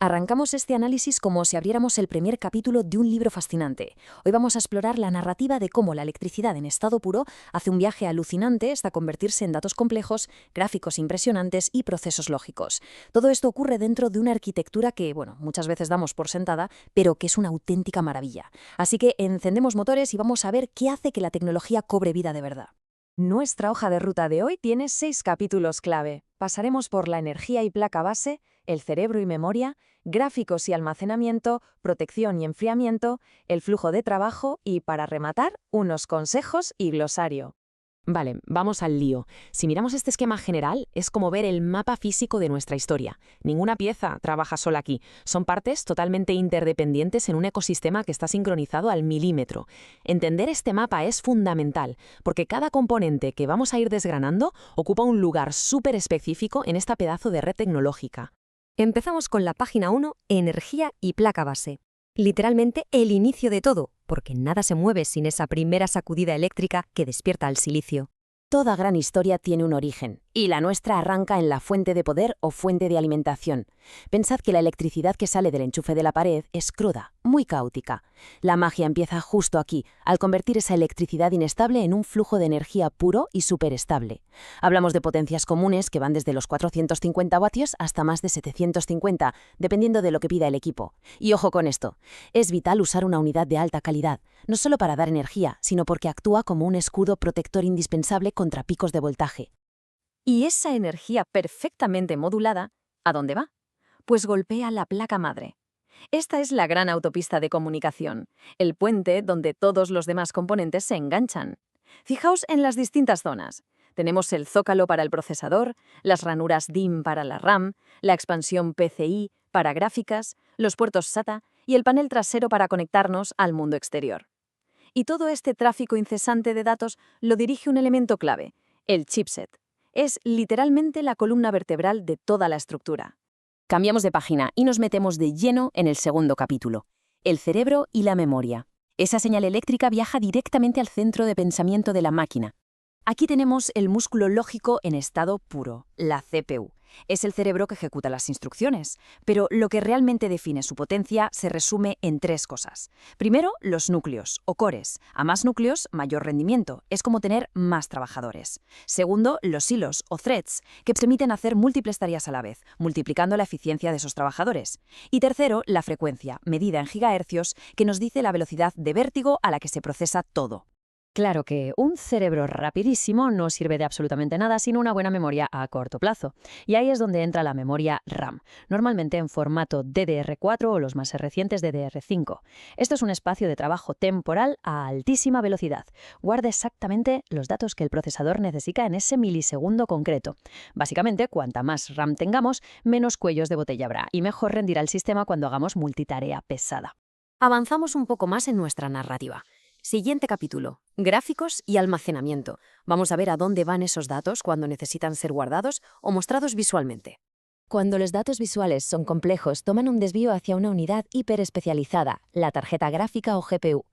Arrancamos este análisis como si abriéramos el primer capítulo de un libro fascinante. Hoy vamos a explorar la narrativa de cómo la electricidad en estado puro hace un viaje alucinante hasta convertirse en datos complejos, gráficos impresionantes y procesos lógicos. Todo esto ocurre dentro de una arquitectura que, muchas veces damos por sentada, pero que es una auténtica maravilla. Así que encendemos motores y vamos a ver qué hace que la tecnología cobre vida de verdad. Nuestra hoja de ruta de hoy tiene 6 capítulos clave. Pasaremos por la energía y placa base, el cerebro y memoria, gráficos y almacenamiento, protección y enfriamiento, el flujo de trabajo y, para rematar, unos consejos y glosario. Vale, vamos al lío. Si miramos este esquema general, es como ver el mapa físico de nuestra historia. Ninguna pieza trabaja sola aquí. Son partes totalmente interdependientes en un ecosistema que está sincronizado al milímetro. Entender este mapa es fundamental, porque cada componente que vamos a ir desgranando ocupa un lugar súper específico en esta pedazo de red tecnológica. Empezamos con la página 1, energía y placa base. Literalmente el inicio de todo, porque nada se mueve sin esa primera sacudida eléctrica que despierta al silicio. Toda gran historia tiene un origen, y la nuestra arranca en la fuente de poder o fuente de alimentación. Pensad que la electricidad que sale del enchufe de la pared es cruda, muy caótica. La magia empieza justo aquí, al convertir esa electricidad inestable en un flujo de energía puro y superestable. Hablamos de potencias comunes que van desde los 450 vatios hasta más de 750, dependiendo de lo que pida el equipo. Y ojo con esto, es vital usar una unidad de alta calidad, no solo para dar energía, sino porque actúa como un escudo protector indispensable contra picos de voltaje. Y esa energía perfectamente modulada, ¿a dónde va? Pues golpea la placa madre. Esta es la gran autopista de comunicación, el puente donde todos los demás componentes se enganchan. Fijaos en las distintas zonas. Tenemos el zócalo para el procesador, las ranuras DIMM para la RAM, la expansión PCI para gráficas, los puertos SATA y el panel trasero para conectarnos al mundo exterior. Y todo este tráfico incesante de datos lo dirige un elemento clave, el chipset. Es literalmente la columna vertebral de toda la estructura. Cambiamos de página y nos metemos de lleno en el segundo capítulo, el cerebro y la memoria. Esa señal eléctrica viaja directamente al centro de pensamiento de la máquina. Aquí tenemos el músculo lógico en estado puro, la CPU. Es el cerebro que ejecuta las instrucciones, pero lo que realmente define su potencia se resume en 3 cosas. Primero, los núcleos, o cores. A más núcleos, mayor rendimiento. Es como tener más trabajadores. Segundo, los hilos, o threads, que permiten hacer múltiples tareas a la vez, multiplicando la eficiencia de esos trabajadores. Y tercero, la frecuencia, medida en gigahercios, que nos dice la velocidad de vértigo a la que se procesa todo. Claro que un cerebro rapidísimo no sirve de absolutamente nada sin una buena memoria a corto plazo. Y ahí es donde entra la memoria RAM, normalmente en formato DDR4 o los más recientes DDR5. Esto es un espacio de trabajo temporal a altísima velocidad. Guarda exactamente los datos que el procesador necesita en ese milisegundo concreto. Básicamente, cuanta más RAM tengamos, menos cuellos de botella habrá y mejor rendirá el sistema cuando hagamos multitarea pesada. Avanzamos un poco más en nuestra narrativa. Siguiente capítulo, gráficos y almacenamiento. Vamos a ver a dónde van esos datos cuando necesitan ser guardados o mostrados visualmente. Cuando los datos visuales son complejos, toman un desvío hacia una unidad hiperespecializada, la tarjeta gráfica o GPU.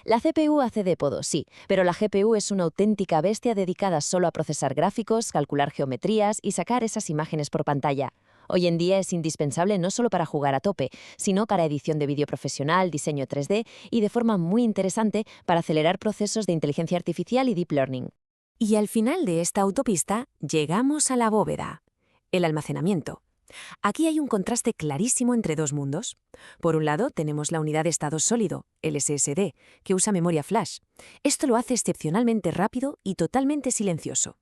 La CPU hace de todo, sí, pero la GPU es una auténtica bestia dedicada solo a procesar gráficos, calcular geometrías y sacar esas imágenes por pantalla. Hoy en día es indispensable no solo para jugar a tope, sino para edición de vídeo profesional, diseño 3D y de forma muy interesante para acelerar procesos de inteligencia artificial y deep learning. Y al final de esta autopista llegamos a la bóveda, el almacenamiento. Aquí hay un contraste clarísimo entre dos mundos. Por un lado tenemos la unidad de estado sólido, el SSD, que usa memoria flash. Esto lo hace excepcionalmente rápido y totalmente silencioso.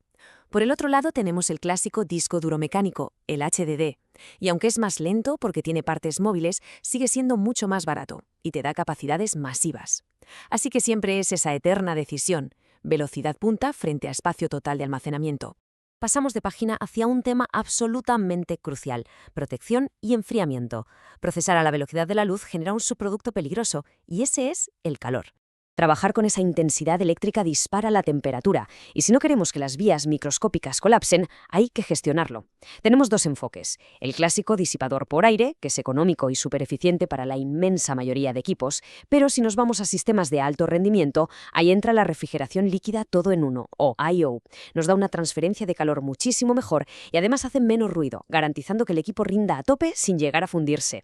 Por el otro lado tenemos el clásico disco duro mecánico, el HDD, y aunque es más lento porque tiene partes móviles, sigue siendo mucho más barato y te da capacidades masivas. Así que siempre es esa eterna decisión, velocidad punta frente a espacio total de almacenamiento. Pasamos de página hacia un tema absolutamente crucial, protección y enfriamiento. Procesar a la velocidad de la luz genera un subproducto peligroso, y ese es el calor. Trabajar con esa intensidad eléctrica dispara la temperatura, y si no queremos que las vías microscópicas colapsen, hay que gestionarlo. Tenemos 2 enfoques. El clásico disipador por aire, que es económico y súper eficiente para la inmensa mayoría de equipos, pero si nos vamos a sistemas de alto rendimiento, ahí entra la refrigeración líquida todo en uno, o I/O. Nos da una transferencia de calor muchísimo mejor y además hace menos ruido, garantizando que el equipo rinda a tope sin llegar a fundirse.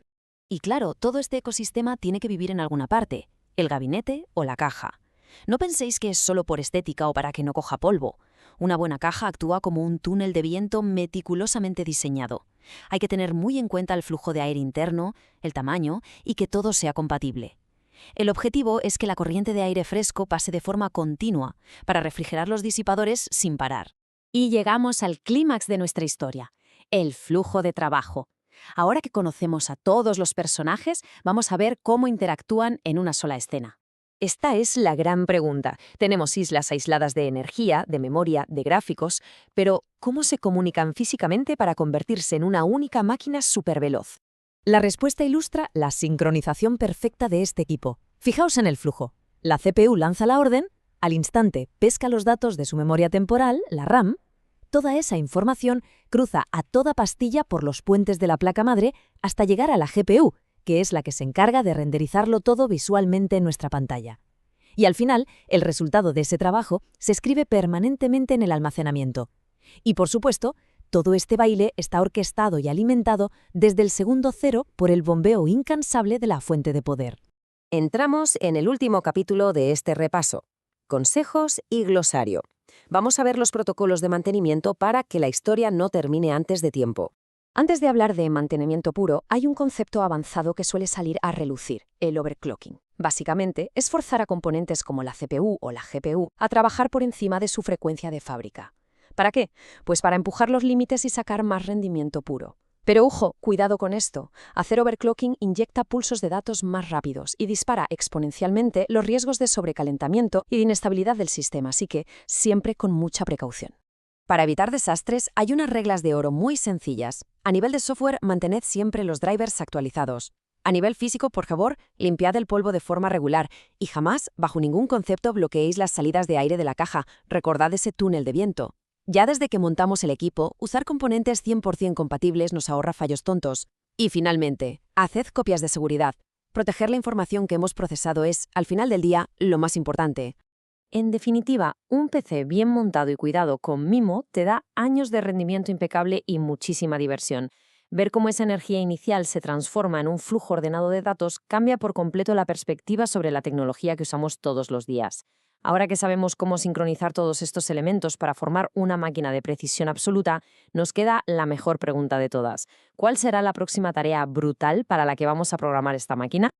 Y claro, todo este ecosistema tiene que vivir en alguna parte, el gabinete o la caja. No penséis que es solo por estética o para que no coja polvo. Una buena caja actúa como un túnel de viento meticulosamente diseñado. Hay que tener muy en cuenta el flujo de aire interno, el tamaño y que todo sea compatible. El objetivo es que la corriente de aire fresco pase de forma continua para refrigerar los disipadores sin parar. Y llegamos al clímax de nuestra historia, el flujo de trabajo. Ahora que conocemos a todos los personajes, vamos a ver cómo interactúan en una sola escena. Esta es la gran pregunta. Tenemos islas aisladas de energía, de memoria, de gráficos, pero ¿cómo se comunican físicamente para convertirse en una única máquina superveloz? La respuesta ilustra la sincronización perfecta de este equipo. Fijaos en el flujo. La CPU lanza la orden, al instante pesca los datos de su memoria temporal, la RAM. Toda esa información cruza a toda pastilla por los puentes de la placa madre hasta llegar a la GPU, que es la que se encarga de renderizarlo todo visualmente en nuestra pantalla. Y al final, el resultado de ese trabajo se escribe permanentemente en el almacenamiento. Y por supuesto, todo este baile está orquestado y alimentado desde el segundo cero por el bombeo incansable de la fuente de poder. Entramos en el último capítulo de este repaso. Consejos y glosario. Vamos a ver los protocolos de mantenimiento para que la historia no termine antes de tiempo. Antes de hablar de mantenimiento puro, hay un concepto avanzado que suele salir a relucir, el overclocking. Básicamente, es forzar a componentes como la CPU o la GPU a trabajar por encima de su frecuencia de fábrica. ¿Para qué? Pues para empujar los límites y sacar más rendimiento puro. Pero ojo, cuidado con esto. Hacer overclocking inyecta pulsos de datos más rápidos y dispara exponencialmente los riesgos de sobrecalentamiento y de inestabilidad del sistema, así que siempre con mucha precaución. Para evitar desastres, hay unas reglas de oro muy sencillas. A nivel de software, mantened siempre los drivers actualizados. A nivel físico, por favor, limpiad el polvo de forma regular y jamás, bajo ningún concepto, bloqueéis las salidas de aire de la caja. Recordad ese túnel de viento. Ya desde que montamos el equipo, usar componentes 100% compatibles nos ahorra fallos tontos. Y finalmente, haced copias de seguridad. Proteger la información que hemos procesado es, al final del día, lo más importante. En definitiva, un PC bien montado y cuidado con mimo te da años de rendimiento impecable y muchísima diversión. Ver cómo esa energía inicial se transforma en un flujo ordenado de datos cambia por completo la perspectiva sobre la tecnología que usamos todos los días. Ahora que sabemos cómo sincronizar todos estos elementos para formar una máquina de precisión absoluta, nos queda la mejor pregunta de todas. ¿Cuál será la próxima tarea brutal para la que vamos a programar esta máquina?